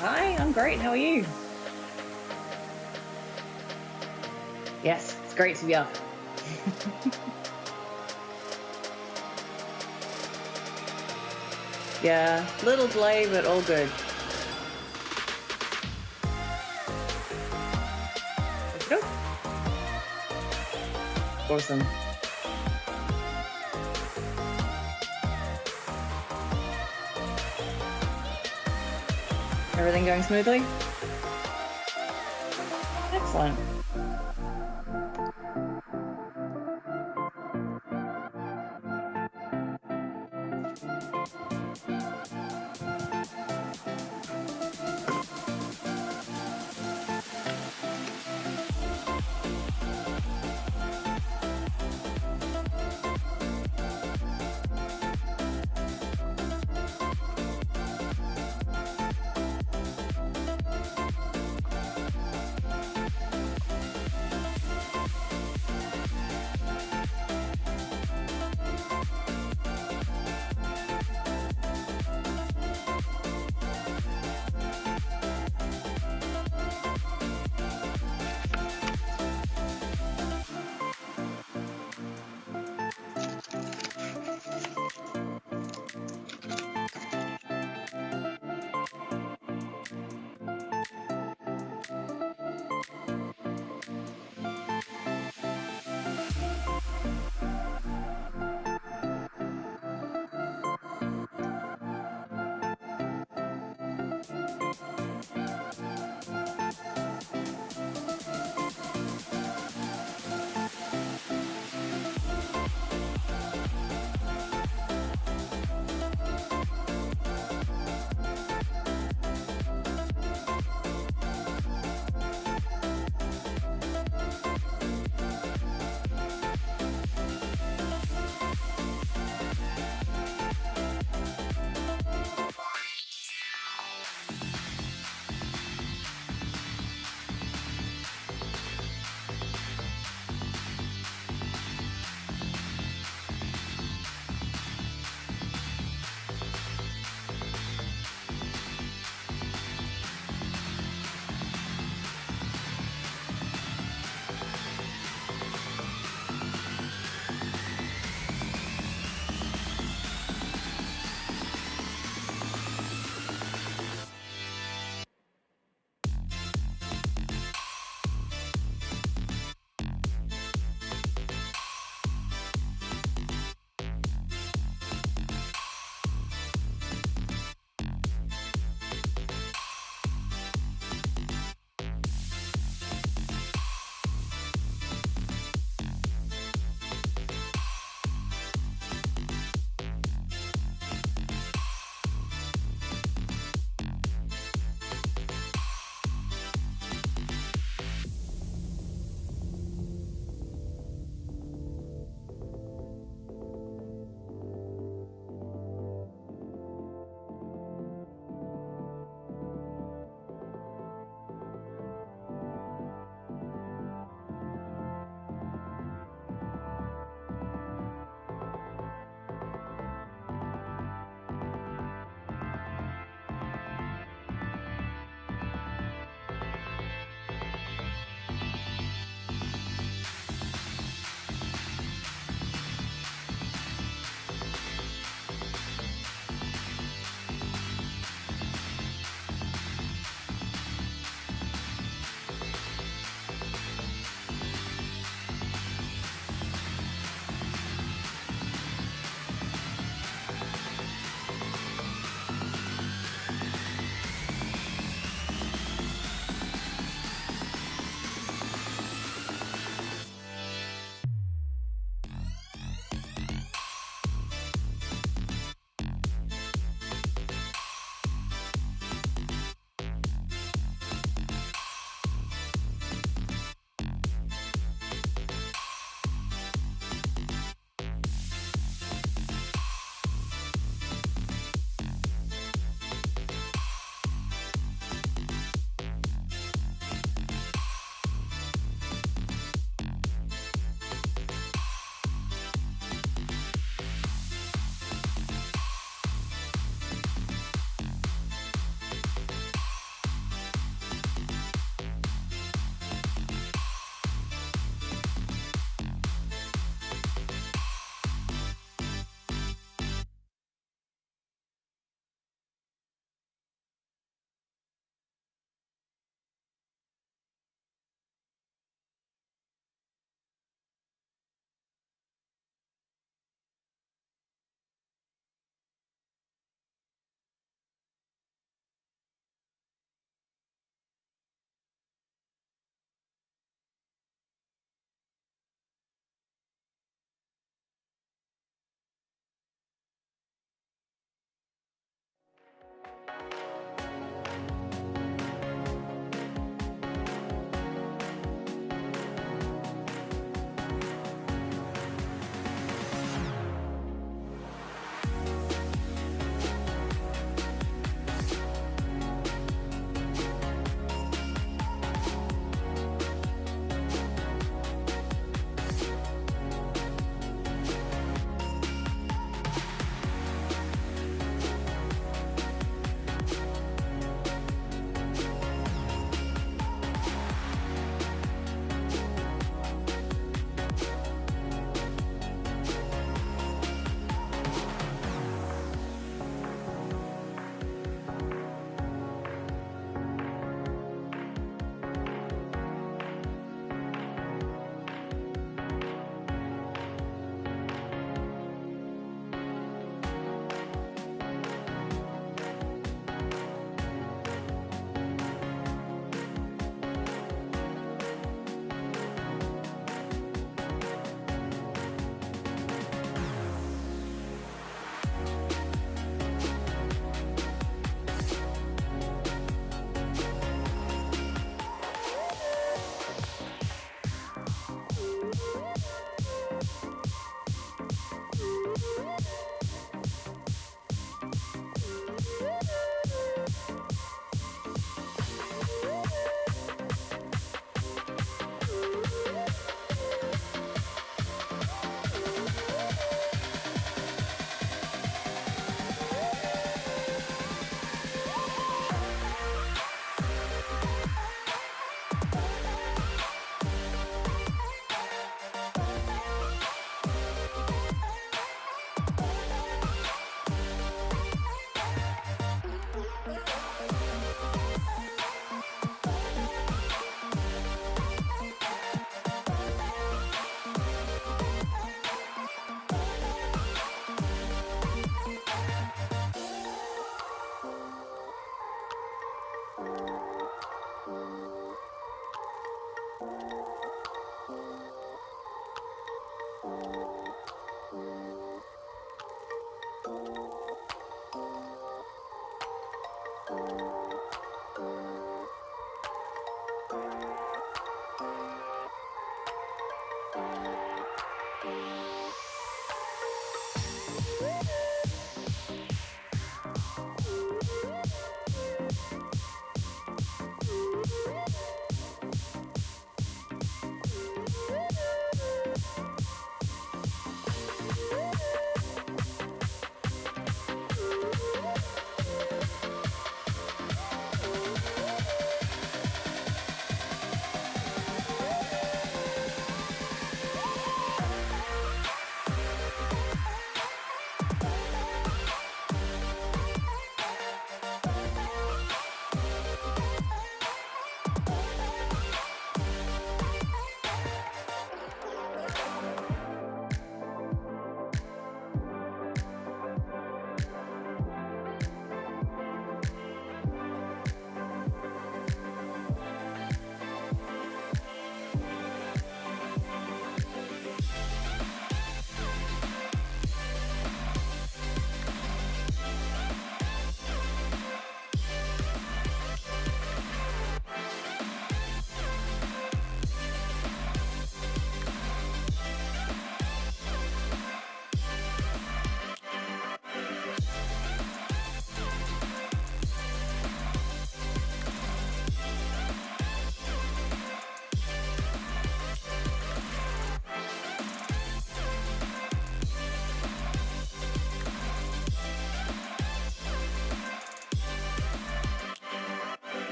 Hi, I'm great. How are you? Yes, it's great to be up. Yeah, little delay, but all good. Okey-doke. Awesome. Everything going smoothly? Excellent.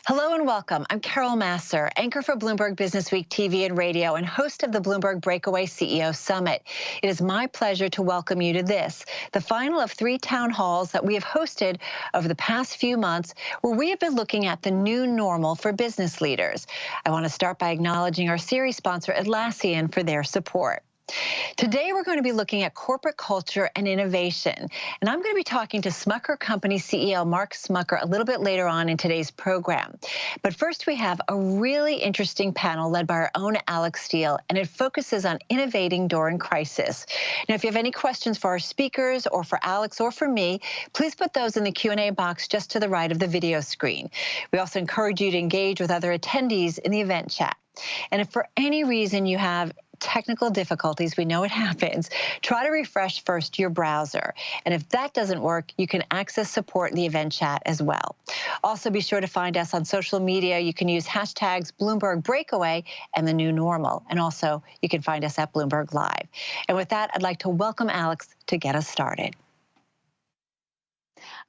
Hello and welcome. I'm Carol Masser, anchor for Bloomberg Businessweek TV and radio and host of the Bloomberg Breakaway CEO Summit. It is my pleasure to welcome you to this, the final of 3 town halls that we have hosted over the past few months, where we have been looking at the new normal for business leaders. I want to start by acknowledging our series sponsor, Atlassian, for their support. Today, we're going to be looking at corporate culture and innovation. And I'm going to be talking to Smucker Company CEO Mark Smucker a little bit later on in today's program. But first, we have a really interesting panel led by our own Alex Steele, and it focuses on innovating during crisis. Now, if you have any questions for our speakers or for Alex or for me, please put those in the Q&A box just to the right of the video screen. We also encourage you to engage with other attendees in the event chat. And if for any reason you have technical difficulties, we know it happens, try to refresh first your browser. And if that doesn't work, you can access support in the event chat as well. Also, be sure to find us on social media. You can use hashtags Bloomberg Breakaway and the new normal. And also, you can find us at Bloomberg Live. And with that, I'd like to welcome Alex to get us started.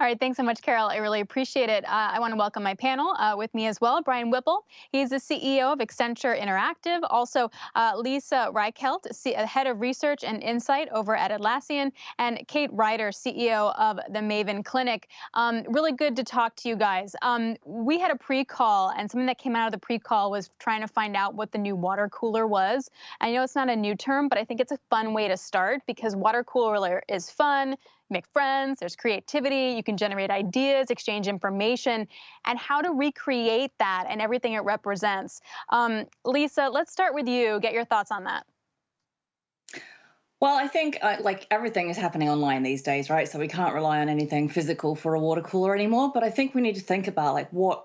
All right, thanks so much, Carol. I really appreciate it. I want to welcome my panel with me as well. Brian Whipple, he's the CEO of Accenture Interactive. Also, Lisa Reichelt, head of research and insight over at Atlassian, and Kate Ryder, CEO of the Maven Clinic. Really good to talk to you guys. We had a pre-call, and something that came out of the pre-call was trying to find out what the new water cooler was. I know it's not a new term, but I think it's a fun way to start because water cooler is fun. Make friends, there's creativity, you can generate ideas, exchange information, and how to recreate that and everything it represents. Lisa, let's start with you. Get your thoughts on that. Well, I think like everything is happening online these days, right? So we can't rely on anything physical for a water cooler anymore. But I think we need to think about like what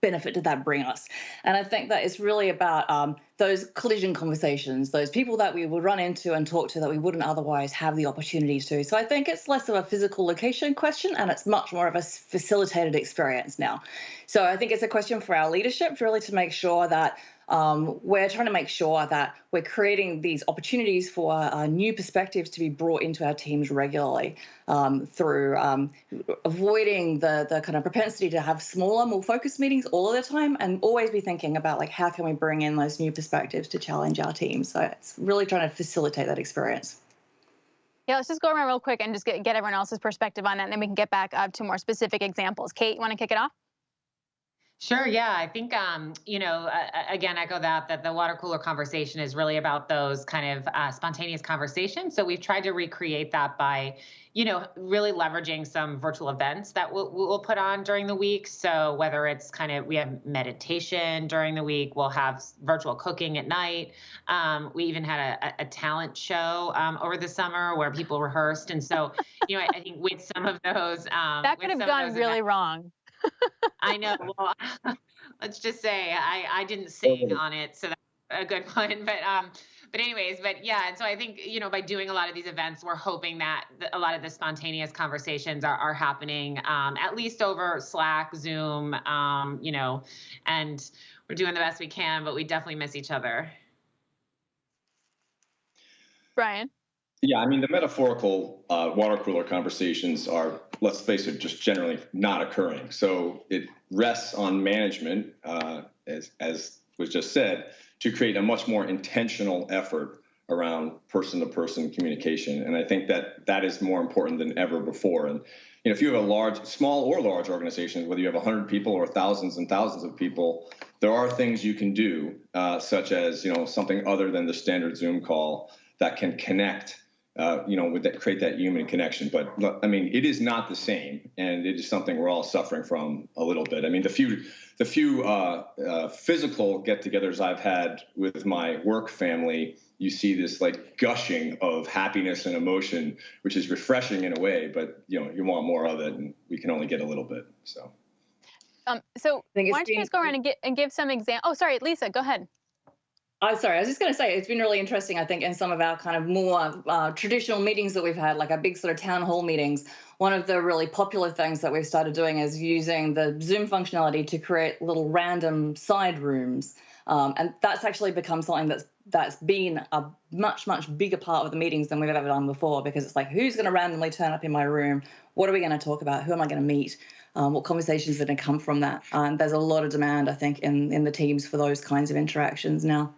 benefit did that bring us? And I think that it's really about those collision conversations, those people that we would run into and talk to that we wouldn't otherwise have the opportunity to. So I think it's less of a physical location question and it's much more of a facilitated experience now. So I think it's a question for our leadership really to make sure that we're trying to make sure that we're creating these opportunities for new perspectives to be brought into our teams regularly through avoiding the kind of propensity to have smaller, more focused meetings all of the time and always be thinking about like how can we bring in those new perspectives to challenge our teams. So it's really trying to facilitate that experience. Yeah, let's just go around real quick and just get everyone else's perspective on that, and then we can get back to more specific examples. Kate, you want to kick it off? Sure. Yeah, I think, again, echo that the water cooler conversation is really about those kind of spontaneous conversations. So we've tried to recreate that by, really leveraging some virtual events that we'll put on during the week. So whether it's we have meditation during the week, we'll have virtual cooking at night. We even had a talent show over the summer where people rehearsed. And so, I think with some of those, that could have gone really wrong. I know. Well, let's just say I didn't sing on it, so that's a good one. But anyways, yeah. And so I think by doing a lot of these events, we're hoping that a lot of the spontaneous conversations are happening at least over Slack, Zoom, and we're doing the best we can, but we definitely miss each other. Brian. Yeah, I mean, the metaphorical water cooler conversations are, let's face it, just generally not occurring. So it rests on management, as was just said, to create a much more intentional effort around person-to-person communication. And I think that is more important than ever before. And if you have a small or large organization, whether you have 100 people or thousands and thousands of people, there are things you can do, such as something other than the standard Zoom call that can connect. Create that human connection. But I mean, it is not the same, and it is something we're all suffering from a little bit. I mean, the few physical get-togethers I've had with my work family, you see this like gushing of happiness and emotion, which is refreshing in a way. But you want more of it, and we can only get a little bit. So why don't you guys go around and give some examples? Oh, sorry, Lisa, go ahead. Oh, sorry. I was just going to say it's been really interesting, I think, in some of our kind of more traditional meetings that we've had, like our big sort of town hall meetings. One of the really popular things that we've started doing is using the Zoom functionality to create little random side rooms And that's actually become something that's been a much bigger part of the meetings than we've ever done before, because it's like, who's going to randomly turn up in my room? What are we going to talk about? Who am I going to meet? What conversations are going to come from that? There's a lot of demand, I think, in the teams for those kinds of interactions now.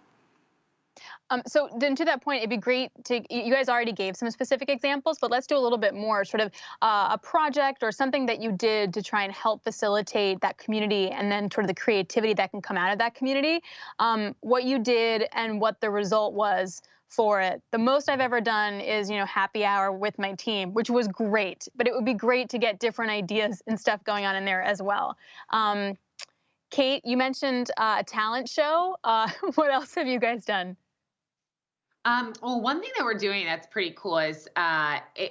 So then to that point, it'd be great you guys already gave some specific examples, but let's do a little bit more, sort of a project or something that you did to try and help facilitate that community, and then sort of the creativity that can come out of that community, what you did and what the result was for it. The most I've ever done is, happy hour with my team, which was great, but it would be great to get different ideas and stuff going on in there as well. Kate, you mentioned a talent show. What else have you guys done? Well, one thing that we're doing that's pretty cool is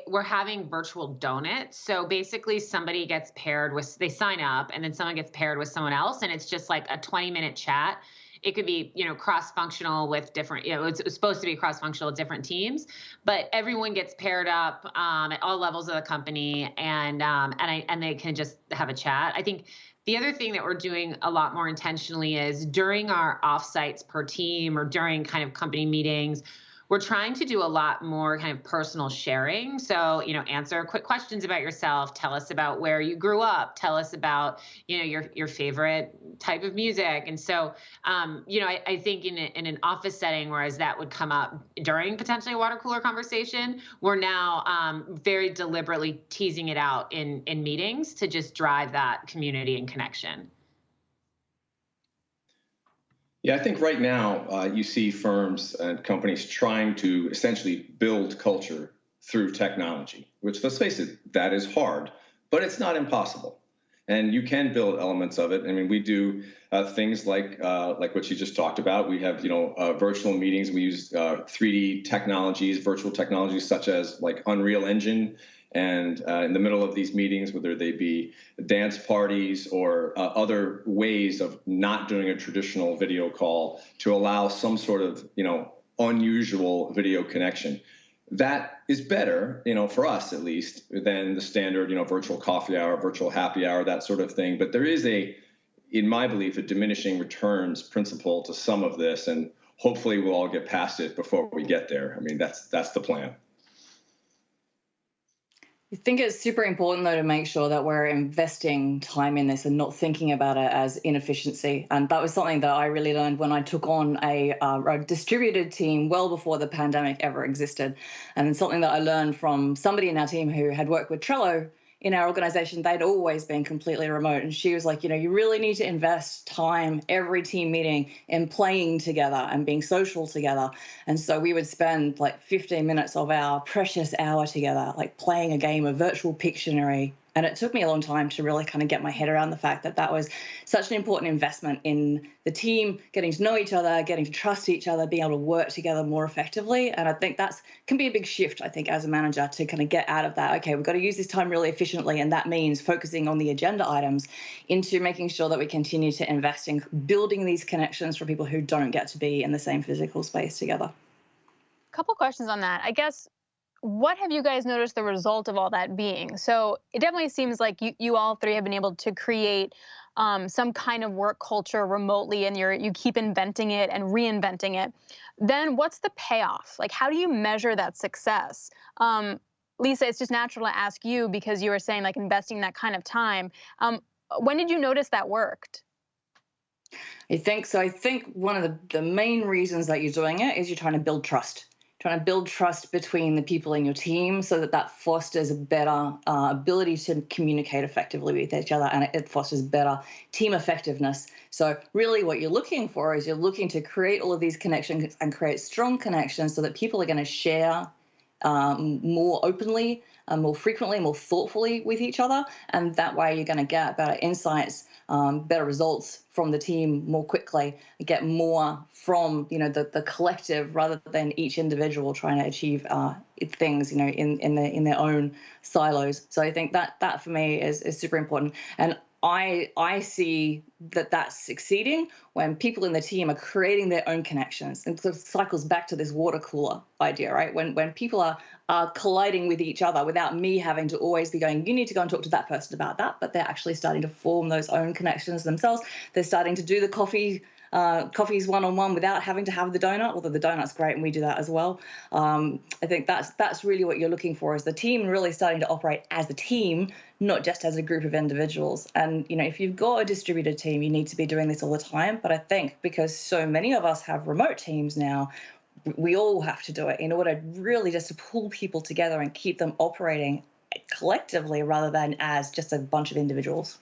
we're having virtual donuts. So basically somebody gets paired with, they sign up and then someone gets paired with someone else, and it's just like a 20-minute chat. It could be, cross-functional with different, it's supposed to be cross-functional with different teams, but everyone gets paired up at all levels of the company, and they can just have a chat. I think the other thing that we're doing a lot more intentionally is during our offsites per team or during kind of company meetings, we're trying to do a lot more kind of personal sharing. So, answer quick questions about yourself. Tell us about where you grew up. Tell us about, your favorite type of music. And so, I think in an office setting, whereas that would come up during potentially a water cooler conversation, we're now very deliberately teasing it out in meetings to just drive that community and connection. Yeah, I think right now you see firms and companies trying to essentially build culture through technology, which, let's face it, that is hard, but it's not impossible. And you can build elements of it. I mean, we do things like what you just talked about. We have, virtual meetings. We use 3D technologies, virtual technologies such as like Unreal Engine. And in the middle of these meetings, whether they be dance parties or other ways of not doing a traditional video call to allow some sort of, unusual video connection. That is better, for us at least, than the standard, virtual coffee hour, virtual happy hour, that sort of thing. But there is in my belief, a diminishing returns principle to some of this, and hopefully we'll all get past it before we get there. I mean, that's the plan. I think it's super important, though, to make sure that we're investing time in this and not thinking about it as inefficiency. And that was something that I really learned when I took on a distributed team well before the pandemic ever existed. And it's something that I learned from somebody in our team who had worked with Trello in our organization. They'd always been completely remote. And she was like, you really need to invest time every team meeting in playing together and being social together. And so we would spend like 15 minutes of our precious hour together, like playing a game of virtual Pictionary. And it took me a long time to really kind of get my head around the fact that that was such an important investment in the team, getting to know each other, getting to trust each other, being able to work together more effectively. And I think that can be a big shift, I think, as a manager, to kind of get out of that. Okay, we've got to use this time really efficiently. And that means focusing on the agenda items into making sure that we continue to invest in building these connections for people who don't get to be in the same physical space together. A couple questions on that. I guess, what have you guys noticed the result of all that being? So it definitely seems like you all three have been able to create some kind of work culture remotely, and you keep inventing it and reinventing it. Then what's the payoff? Like, how do you measure that success? Lisa, it's just natural to ask you, because you were saying like investing that kind of time. When did you notice that worked? I think one of the main reasons that you're doing it is you're trying to build trust. Trying to build trust between the people in your team so that fosters a better ability to communicate effectively with each other, and it fosters better team effectiveness. So really what you're looking for is you're looking to create all of these connections and create strong connections so that people are going to share more openly, more frequently, more thoughtfully with each other. And that way you're going to get better insights, better results from the team more quickly, get more from the collective rather than each individual trying to achieve things in their own silos. So I think that for me is super important. And I see that that's succeeding when people in the team are creating their own connections. And sort of cycles back to this water cooler idea, right? When people are colliding with each other without me having to always be going, you need to go and talk to that person about that, but they're actually starting to form those own connections themselves. They're starting to do the coffee coffees one-on-one without having to have the donut, although the donut's great and we do that as well. I think that's really what you're looking for, is the team really starting to operate as a team, not just as a group of individuals. And, if you've got a distributed team, you need to be doing this all the time. But I think because so many of us have remote teams now, we all have to do it in order really just to pull people together and keep them operating collectively rather than as just a bunch of individuals.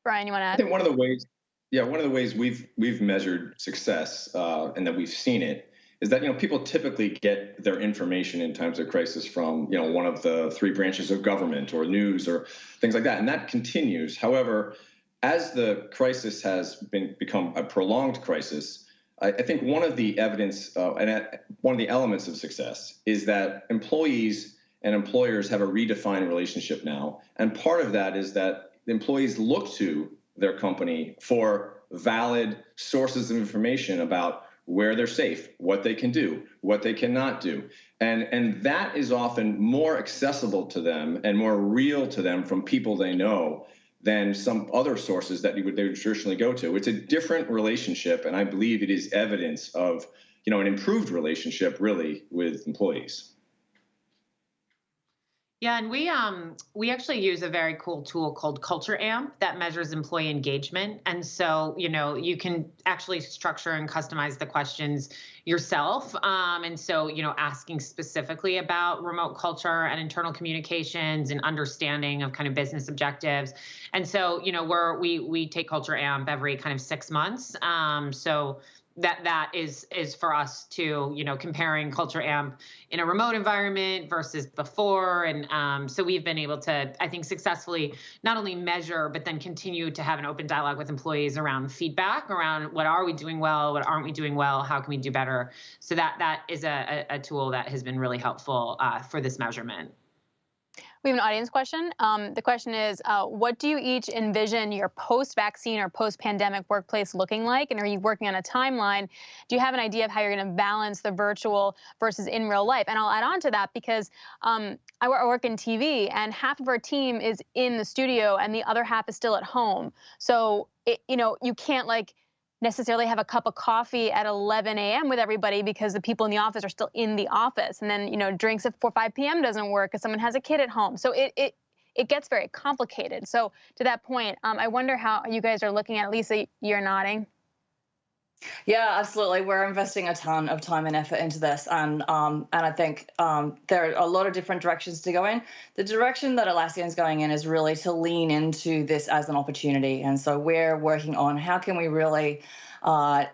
Brian, you want to add? I think one of the ways we've measured success and that we've seen it is that people typically get their information in times of crisis from one of the three branches of government or news or things like that, and that continues. However, as the crisis has become a prolonged crisis, I think one of the evidence and one of the elements of success is that employees and employers have a redefined relationship now, and part of that is that employees look to their company for valid sources of information about where they're safe, what they can do, what they cannot do. And that is often more accessible to them and more real to them from people they know than some other sources that they would traditionally go to. It's a different relationship, and I believe it is evidence of an improved relationship really with employees. Yeah, and we actually use a very cool tool called Culture Amp that measures employee engagement. And so, you can actually structure and customize the questions yourself. And so, asking specifically about remote culture and internal communications and understanding of kind of business objectives. And so, we take Culture Amp every kind of 6 months. So that is for us to, comparing Culture Amp in a remote environment versus before. And so we've been able to, I think, successfully not only measure, but then continue to have an open dialogue with employees around feedback, around what are we doing well, what aren't we doing well, how can we do better. So that is a tool that has been really helpful for this measurement. We have an audience question. The question is, what do you each envision your post-vaccine or post-pandemic workplace looking like? And are you working on a timeline? Do you have an idea of how you're going to balance the virtual versus in real life? And I'll add on to that because I work in TV, and half of our team is in the studio and the other half is still at home. So, you can't necessarily have a cup of coffee at 11 a.m. with everybody because the people in the office are still in the office. And then, drinks at 4 or 5 p.m. doesn't work because someone has a kid at home. So it gets very complicated. So to that point, I wonder how you guys are looking at. Lisa, you're nodding. Yeah, absolutely. We're investing a ton of time and effort into this, and I think there are a lot of different directions to go in. The direction that Atlassian is going in is really to lean into this as an opportunity, and so we're working on how can we really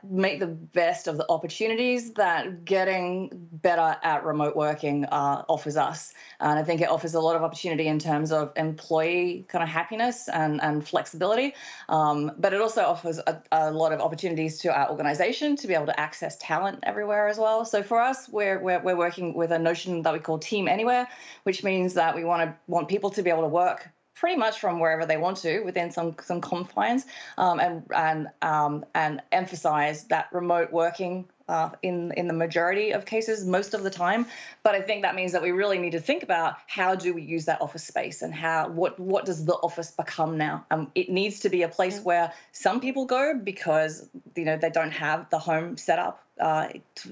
make the best of the opportunities that getting better at remote working offers us. And I think it offers a lot of opportunity in terms of employee kind of happiness and flexibility. But it also offers a lot of opportunities to our organization to be able to access talent everywhere as well. So for us, we're working with a notion that we call Team Anywhere, which means that we want people to be able to work pretty much from wherever they want to within some confines, and emphasize that remote working in the majority of cases, most of the time. But I think that means that we really need to think about how do we use that office space and what does the office become now? It needs to be a place where some people go because they don't have the home set up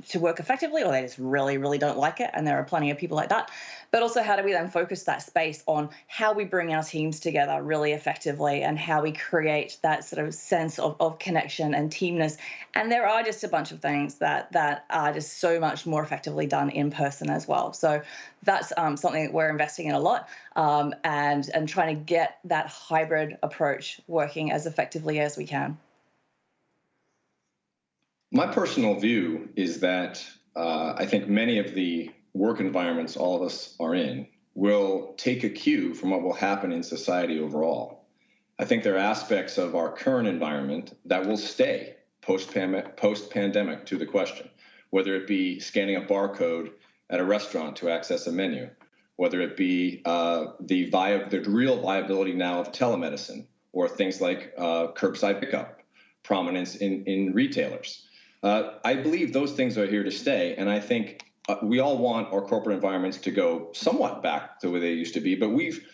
to work effectively, or they just really, really don't like it. And there are plenty of people like that. But also, how do we then focus that space on how we bring our teams together really effectively and how we create that sort of sense of connection and teamness? And there are just a bunch of things that are just so much more effectively done in person as well. So that's something that we're investing in a lot, and trying to get that hybrid approach working as effectively as we can. My personal view is that I think many of the work environments all of us are in will take a cue from what will happen in society overall. I think there are aspects of our current environment that will stay post-pandemic to the question, whether it be scanning a barcode at a restaurant to access a menu, whether it be the real viability now of telemedicine, or things like curbside pickup, prominence in retailers. I believe those things are here to stay, and I think we all want our corporate environments to go somewhat back to where they used to be, but we've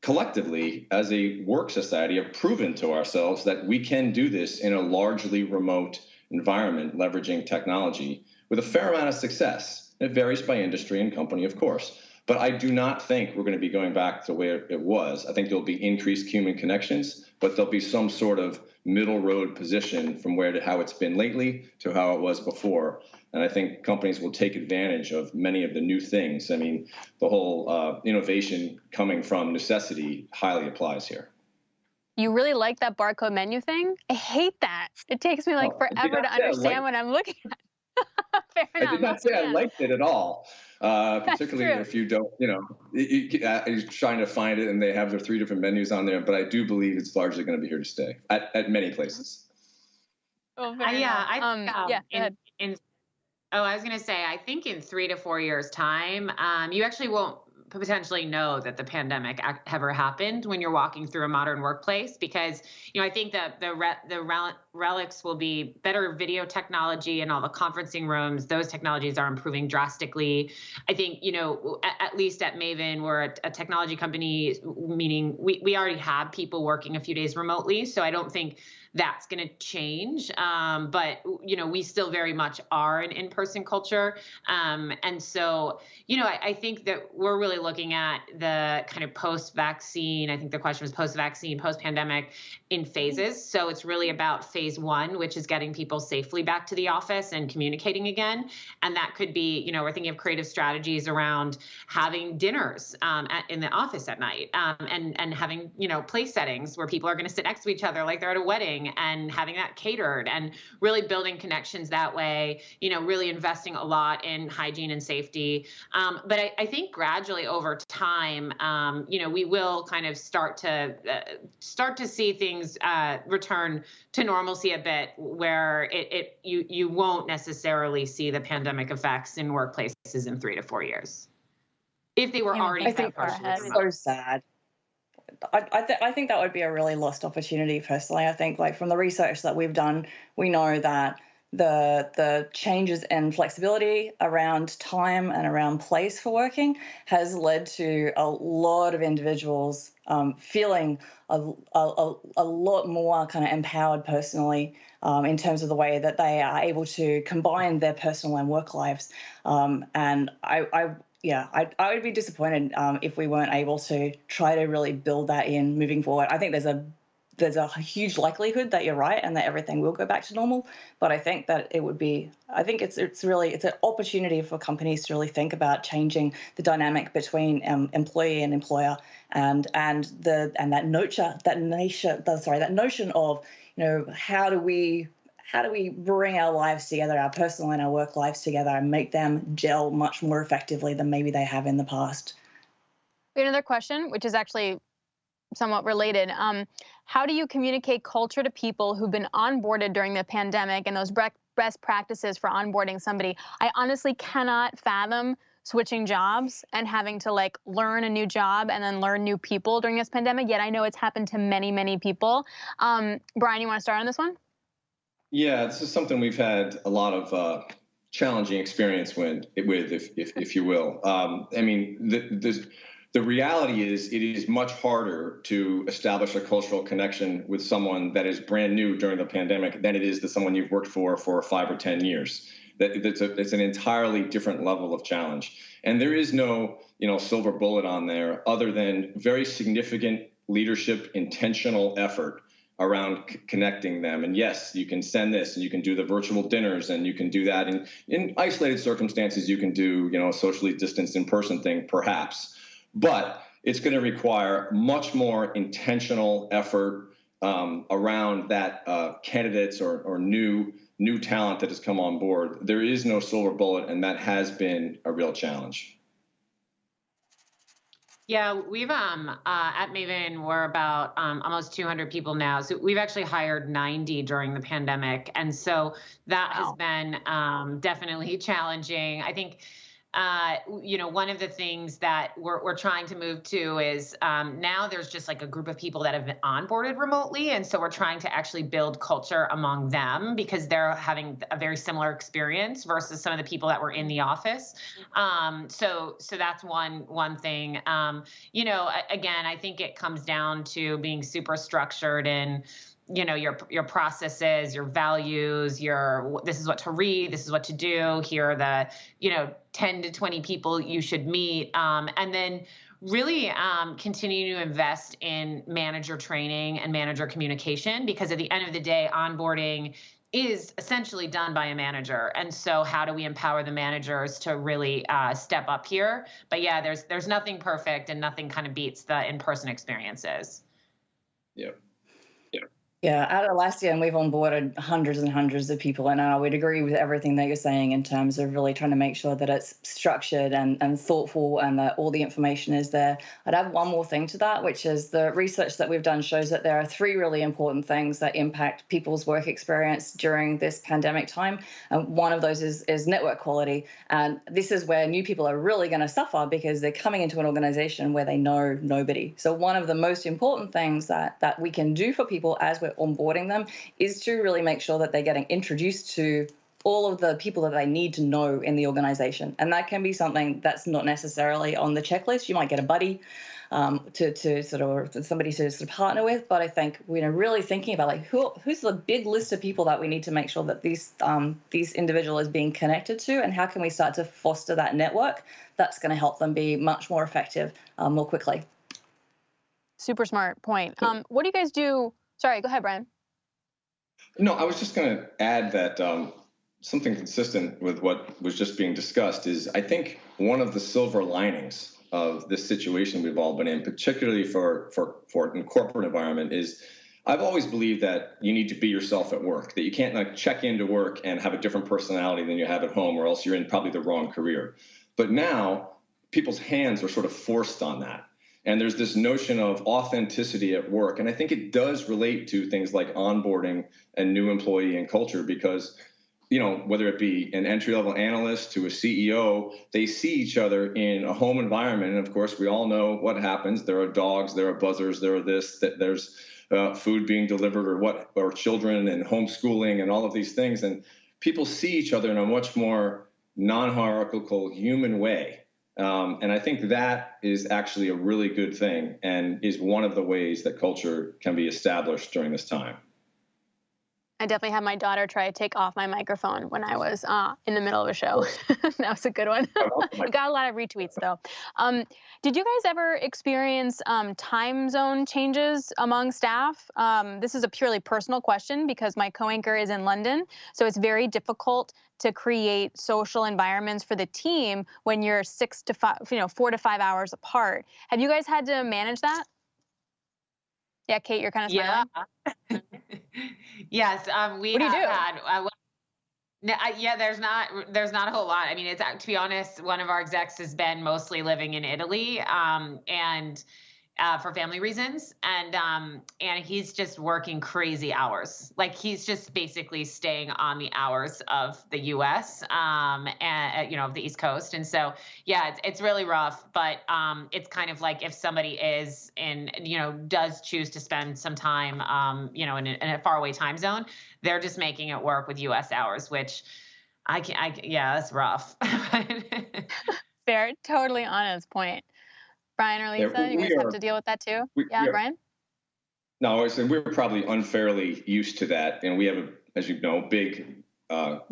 collectively, as a work society, have proven to ourselves that we can do this in a largely remote environment, leveraging technology with a fair amount of success. It varies by industry and company, of course. But I do not think we're going to be going back to where it was. I think there'll be increased human connections, but there'll be some sort of middle road position from where to how it's been lately to how it was before. And I think companies will take advantage of many of the new things. I mean, the whole innovation coming from necessity highly applies here. You really like that barcode menu thing? I hate that. It takes me like forever to understand what I'm looking at. Fair enough. I did not say I liked it at all, particularly if you don't, you're trying to find it and they have their 3 different menus on there. But I do believe it's largely going to be here to stay at many places. Oh, I was going to say, I think in 3 to 4 years' time, you actually won't potentially know that the pandemic ever happened when you're walking through a modern workplace, because I think that the relics will be better video technology and all the conferencing rooms. Those technologies are improving drastically. I think at least at Maven, we're a technology company, meaning we already have people working a few days remotely, so I don't think that's going to change. But we still very much are an in-person culture. And so, I think that we're really looking at the kind of post-vaccine. I think the question was post-vaccine, post-pandemic in phases. So it's really about phase 1, which is getting people safely back to the office and communicating again. And that could be, we're thinking of creative strategies around having dinners in the office at night, and having, place settings where people are going to sit next to each other like they're at a wedding, and having that catered, and really building connections that way, really investing a lot in hygiene and safety. But I think gradually over time, we will kind of start to see things return to normalcy a bit, where you won't necessarily see the pandemic effects in workplaces in 3 to 4 years, if they were already. I think that's so sad. I think that would be a really lost opportunity personally. I think, like, from the research that we've done, we know that the changes in flexibility around time and around place for working has led to a lot of individuals feeling a lot more kind of empowered personally, in terms of the way that they are able to combine their personal and work lives. And I would be disappointed if we weren't able to try to really build that in moving forward. I think there's a huge likelihood that you're right and that everything will go back to normal. But I think that it's an opportunity for companies to really think about changing the dynamic between employee and employer, and that notion of how do we bring our lives together, our personal and our work lives together, and make them gel much more effectively than maybe they have in the past. We have another question, which is actually somewhat related. How do you communicate culture to people who've been onboarded during the pandemic, and those best practices for onboarding somebody? I honestly cannot fathom switching jobs and having to learn a new job and then learn new people during this pandemic, yet I know it's happened to many, many people. Brian, you want to start on this one? Yeah, this is something we've had a lot of challenging experience with, if you will. The reality is it is much harder to establish a cultural connection with someone that is brand new during the pandemic than it is to someone you've worked for 5 or 10 years. It's an entirely different level of challenge. And there is no, silver bullet on there other than very significant leadership, intentional effort around connecting them. And yes, you can send this, and you can do the virtual dinners, and you can do that in isolated circumstances. You can do, a socially distanced in-person thing, perhaps. But it's going to require much more intentional effort around that candidates or new talent that has come on board. There is no silver bullet, and that has been a real challenge. Yeah, we've at Maven, we're about almost 200 people now. So we've actually hired 90 during the pandemic. And so that has been definitely challenging. I think one of the things that we're trying to move to is now there's just like a group of people that have been onboarded remotely. And so we're trying to actually build culture among them because they're having a very similar experience versus some of the people that were in the office. So that's one thing. Again, I think it comes down to being super structured in your processes, your values, this is what to read, this is what to do, here are the 10 to 20 people you should meet, and then really continue to invest in manager training and manager communication, because at the end of the day, onboarding is essentially done by a manager. And so how do we empower the managers to really step up here? But yeah, there's nothing perfect, and nothing kind of beats the in-person experiences. Yeah. Yeah, at Atlassian, we've onboarded hundreds and hundreds of people, and I would agree with everything that you're saying in terms of really trying to make sure that it's structured and thoughtful and that all the information is there. I'd add one more thing to that, which is the research that we've done shows that there are three really important things that impact people's work experience during this pandemic time. And one of those is network quality. And this is where new people are really going to suffer because they're coming into an organization where they know nobody. So one of the most important things that we can do for people as we're onboarding them is to really make sure that they're getting introduced to all of the people that they need to know in the organization. And that can be something that's not necessarily on the checklist. You might get a buddy to sort of, or somebody to sort of partner with. But I think really thinking about like who's the big list of people that we need to make sure that these individual is being connected to, and how can we start to foster that network that's going to help them be much more effective more quickly. Super smart point. What do you guys do? Sorry, go ahead, Brian. No, I was just going to add that something consistent with what was just being discussed is, I think, one of the silver linings of this situation we've all been in, particularly for in corporate environment, is I've always believed that you need to be yourself at work, that you can't like check into work and have a different personality than you have at home, or else you're in probably the wrong career. But now people's hands are sort of forced on that. And there's this notion of authenticity at work. And I think it does relate to things like onboarding and new employee and culture, because, whether it be an entry-level analyst to a CEO, they see each other in a home environment. And of course, we all know what happens. There are dogs, there are buzzers, there's food being delivered or children and homeschooling and all of these things. And people see each other in a much more non-hierarchical human way. And I think that is actually a really good thing and is one of the ways that culture can be established during this time. I definitely had my daughter try to take off my microphone when I was in the middle of a show. That was a good one. You got a lot of retweets, though. Did you guys ever experience time zone changes among staff? This is a purely personal question because my co-anchor is in London, so it's very difficult to create social environments for the team when you're 4 to 5 hours apart. Have you guys had to manage that? Yeah, Kate, you're kind of smiling. Yeah. Yes, we what do you have do? had. There's not a whole lot. I mean, it's, to be honest, one of our execs has been mostly living in Italy, and for family reasons, and he's just working crazy hours. Like he's just basically staying on the hours of the U.S. And of the East Coast, and so yeah, it's really rough. But it's kind of like if somebody is does choose to spend some time in a faraway time zone, they're just making it work with U.S. hours, which that's rough. Fair, totally on his point. Brian or Lisa, you guys have to deal with that too? Brian? No, I was saying we're probably unfairly used to that. And we have, as you know, big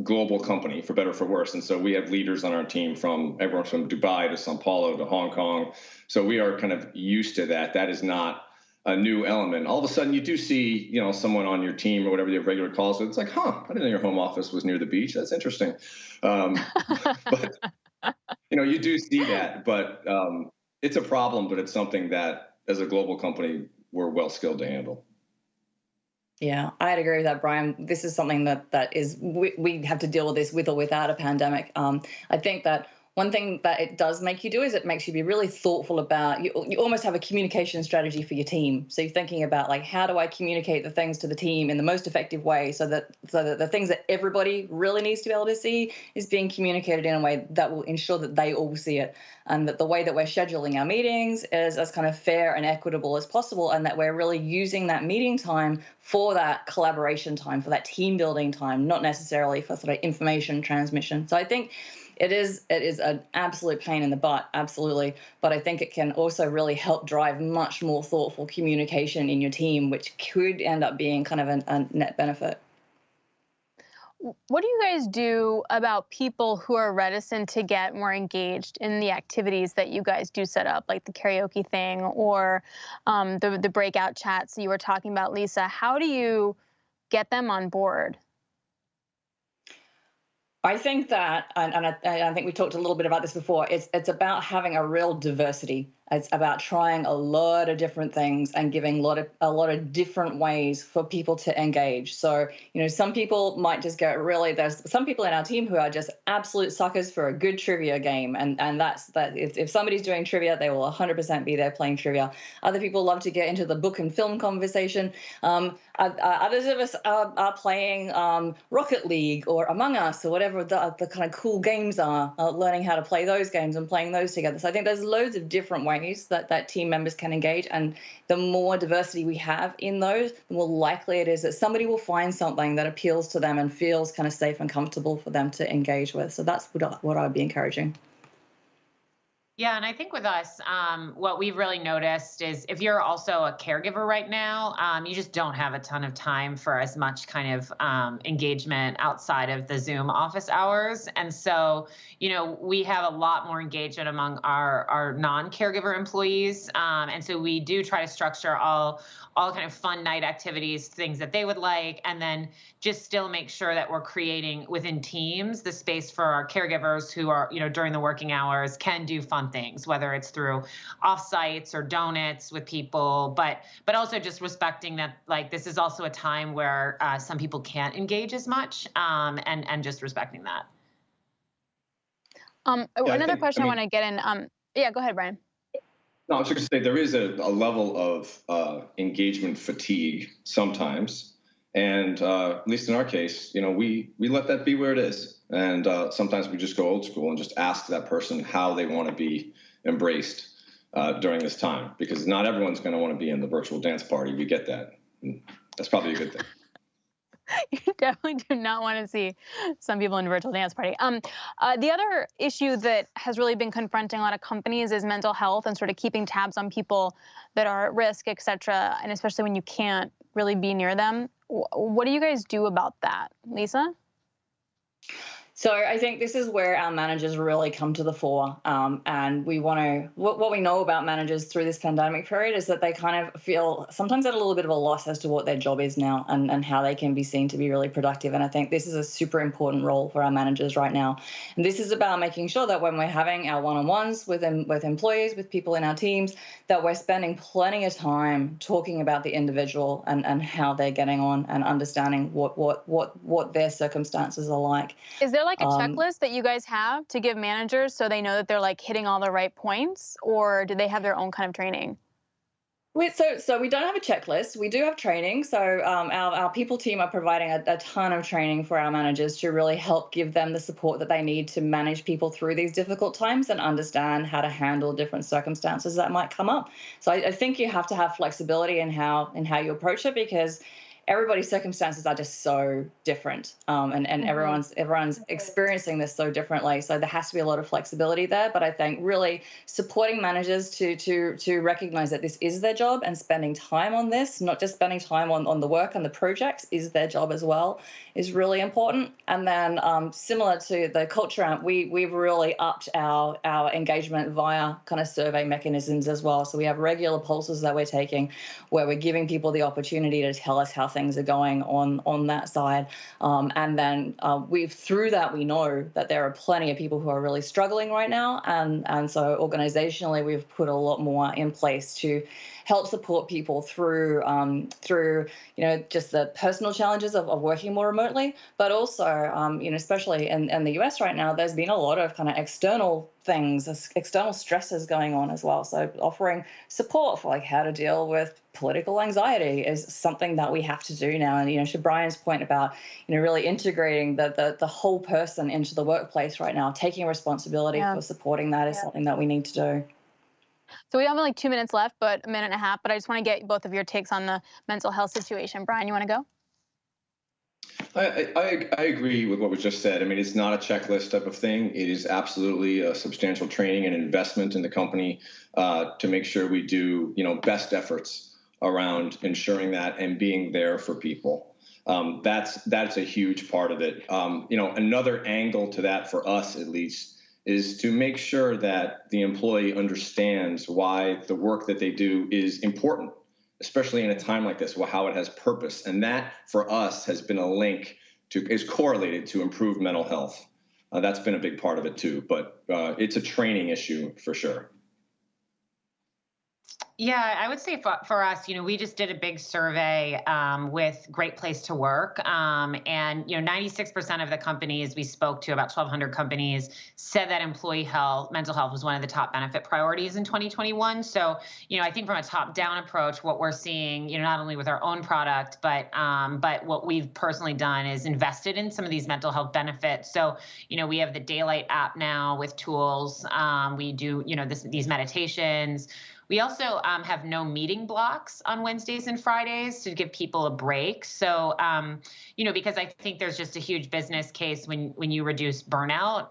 global company, for better or for worse. And so we have leaders on our team from everyone from Dubai to Sao Paulo to Hong Kong. So we are kind of used to that. That is not a new element. All of a sudden you do see, someone on your team or whatever you have regular calls with. It's like, I didn't know your home office was near the beach. That's interesting. But, you do see that. But it's a problem, but it's something that, as a global company, we're well skilled to handle. Yeah, I'd agree with that, Brian. This is something that is we have to deal with this with or without a pandemic. I think that one thing that it does make you do is it makes you be really thoughtful about, you almost have a communication strategy for your team. So you're thinking about like, how do I communicate the things to the team in the most effective way so that the things that everybody really needs to be able to see is being communicated in a way that will ensure that they all see it, and that the way that we're scheduling our meetings is as kind of fair and equitable as possible, and that we're really using that meeting time for that collaboration time, for that team building time, not necessarily for sort of information transmission. So I think it is an absolute pain in the butt, absolutely. But I think it can also really help drive much more thoughtful communication in your team, which could end up being kind of a net benefit. What do you guys do about people who are reticent to get more engaged in the activities that you guys do set up, like the karaoke thing or the breakout chats you were talking about, Lisa? How do you get them on board? I think that, and I think we talked a little bit about this before, it's about having a real diversity. It's about trying a lot of different things and giving a lot of different ways for people to engage. So, some people might just go, really, there's some people in our team who are just absolute suckers for a good trivia game. And that's that. If somebody's doing trivia, they will 100% be there playing trivia. Other people love to get into the book and film conversation. Others of us are playing Rocket League or Among Us or whatever the kind of cool games are, learning how to play those games and playing those together. So I think there's loads of different ways that team members can engage, and the more diversity we have in those, the more likely it is that somebody will find something that appeals to them and feels kind of safe and comfortable for them to engage with. So that's what I'd be encouraging. Yeah, and I think with us, what we've really noticed is if you're also a caregiver right now, you just don't have a ton of time for as much kind of engagement outside of the Zoom office hours. And so, we have a lot more engagement among our non-caregiver employees. And so we do try to structure all kind of fun night activities, things that they would like, and then just still make sure that we're creating within teams the space for our caregivers who are, during the working hours can do fun things, whether it's through offsites or donuts with people, but also just respecting that, like, this is also a time where some people can't engage as much, and just respecting that. Another question I want to get in. Yeah, go ahead, Brian. No, I was just going to say there is a level of engagement fatigue sometimes. And at least in our case, we let that be where it is. And sometimes we just go old school and just ask that person how they want to be embraced during this time, because not everyone's going to want to be in the virtual dance party. We get that. And that's probably a good thing. You definitely do not want to see some people in a virtual dance party. The other issue that has really been confronting a lot of companies is mental health and sort of keeping tabs on people that are at risk, et cetera, and especially when you can't really be near them. What do you guys do about that, Lisa? So I think this is where our managers really come to the fore, and we want to. What we know about managers through this pandemic period is that they kind of feel sometimes at a little bit of a loss as to what their job is now and how they can be seen to be really productive. And I think this is a super important role for our managers right now. And this is about making sure that when we're having our one-on-ones with employees, with people in our teams, that we're spending plenty of time talking about the individual and how they're getting on and understanding what their circumstances are like. Is there like a checklist that you guys have to give managers so they know that they're like hitting all the right points, or do they have their own kind of training? So we don't have a checklist. We do have training. So our people team are providing a ton of training for our managers to really help give them the support that they need to manage people through these difficult times and understand how to handle different circumstances that might come up. So I think you have to have flexibility in how you approach it, because everybody's circumstances are just so different, and everyone's experiencing this so differently. So there has to be a lot of flexibility there. But I think really supporting managers to recognize that this is their job, and spending time on this, not just spending time on the work and the projects, is their job as well, is really important. And then similar to the culture amp, we've really upped our engagement via kind of survey mechanisms as well. So we have regular pulses that we're taking where we're giving people the opportunity to tell us how things things are going on that side. And then through that, we know that there are plenty of people who are really struggling right now. And so organizationally, we've put a lot more in place to help support people through just the personal challenges of working more remotely, but also especially in the US right now, there's been a lot of kind of external things, external stresses going on as well. So offering support for like how to deal with political anxiety is something that we have to do now. And to Brian's point about really integrating the whole person into the workplace right now, taking responsibility for supporting that is something that we need to do. So we have like 2 minutes left, but a minute and a half. But I just want to get both of your takes on the mental health situation. Brian, you want to go? I agree with what was just said. I mean, it's not a checklist type of thing. It is absolutely a substantial training and investment in the company to make sure we do, best efforts around ensuring that and being there for people. That's a huge part of it. Another angle to that for us, at least, is to make sure that the employee understands why the work that they do is important, especially in a time like this, how it has purpose. And that, for us, has been a link is correlated to improved mental health. That's been a big part of it, too. But it's a training issue for sure. Yeah, I would say for us, we just did a big survey with Great Place to Work. And, 96% of the companies we spoke to, about 1,200 companies, said that employee health, mental health was one of the top benefit priorities in 2021. So, I think from a top-down approach, what we're seeing, not only with our own product, but what we've personally done is invested in some of these mental health benefits. So, we have the Daylight app now with tools. We do, these meditations. We also have no meeting blocks on Wednesdays and Fridays to give people a break. So, because I think there's just a huge business case when you reduce burnout,